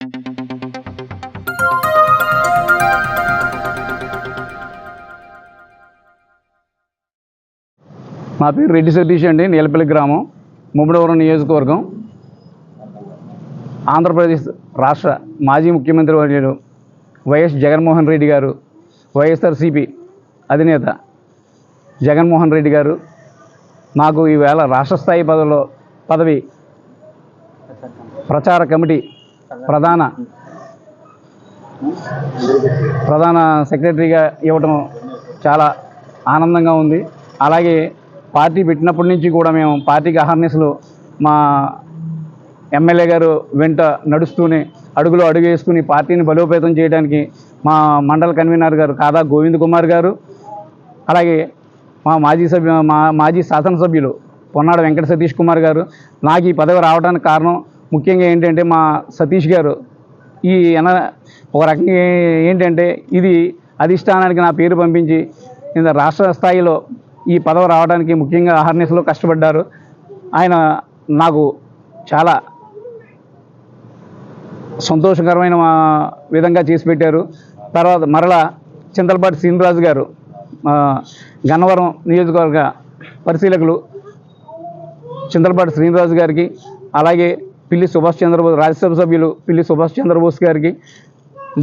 నా పేరు రెడ్డి సతీష్ అండి, నీలపల్లి గ్రామం, ముమ్మడివరం నియోజకవర్గం. ఆంధ్రప్రదేశ్ రాష్ట్ర మాజీ ముఖ్యమంత్రి వర్యులు వైఎస్ జగన్మోహన్ రెడ్డి గారు, వైఎస్ఆర్సీపీ అధినేత జగన్మోహన్ రెడ్డి గారు నాకు ఈవేళ రాష్ట్ర స్థాయి పదవి ప్రచార కమిటీ ప్రధాన సెక్రటరీగా ఇవ్వటం చాలా ఆనందంగా ఉంది. అలాగే పార్టీ పెట్టినప్పటి నుంచి కూడా మేము పార్టీకి అహర్నిశలు మా ఎమ్మెల్యే గారు వెంట నడుస్తూనే అడుగు వేసుకుని పార్టీని బలోపేతం చేయడానికి మా మండల కన్వీనర్ గారు కాదా గోవింద్ కుమార్ గారు, అలాగే మా మాజీ శాసనసభ్యులు పొన్నాడ వెంకట సతీష్ కుమార్ గారు. నాకు ఈ పదవి రావడానికి కారణం ముఖ్యంగా ఏంటంటే మా సతీష్ గారు ఒక రకంగా ఏంటంటే ఇది అధిష్టానానికి నా పేరు పంపించి రాష్ట్ర స్థాయిలో ఈ పదవి రావడానికి ముఖ్యంగా అహర్నిశలో కష్టపడ్డారు. ఆయన నాకు చాలా సంతోషకరమైన విధంగా చేసి పెట్టారు. తర్వాత మరలా చింతలపాటి శ్రీనివాస్ గారు గన్నవరం నియోజకవర్గ పరిశీలకులు చింతలపాటి శ్రీనివాస్ గారికి, అలాగే పిల్లి సుభాష్ చంద్రబోస్ రాజ్యసభ సభ్యులు పిల్లి సుభాష్ చంద్రబోస్ గారికి,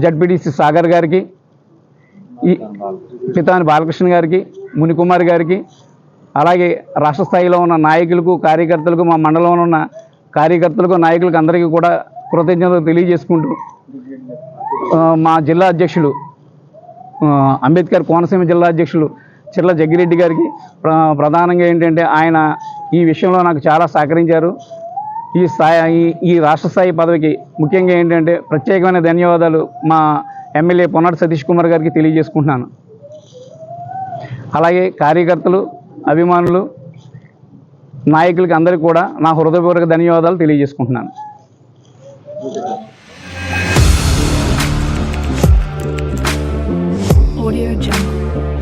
జడ్పీటీసీ సాగర్ గారికి, ఈ పితాని బాలకృష్ణ గారికి, మునికుమార్ గారికి, అలాగే రాష్ట్ర స్థాయిలో ఉన్న నాయకులకు కార్యకర్తలకు మా మండలంలో ఉన్న కార్యకర్తలకు నాయకులకు అందరికీ కూడా కృతజ్ఞతలు తెలియజేసుకుంటూ మా జిల్లా అధ్యక్షులు అంబేద్కర్ కోనసీమ జిల్లా అధ్యక్షులు చిర్ల జగ్గిరెడ్డి గారికి ప్రధానంగా ఏంటంటే ఆయన ఈ విషయంలో నాకు చాలా సహకరించారు. ఈ రాష్ట్ర స్థాయి పదవికి ముఖ్యంగా ఏంటంటే ప్రత్యేకమైన ధన్యవాదాలు మా ఎమ్మెల్యే పొన్నాడ సతీష్ కుమార్ గారికి తెలియజేసుకుంటున్నాను. అలాగే కార్యకర్తలు, అభిమానులు, నాయకులకి అందరికీ కూడా నా హృదయపూర్వక ధన్యవాదాలు తెలియజేసుకుంటున్నాను. Audio Jungle.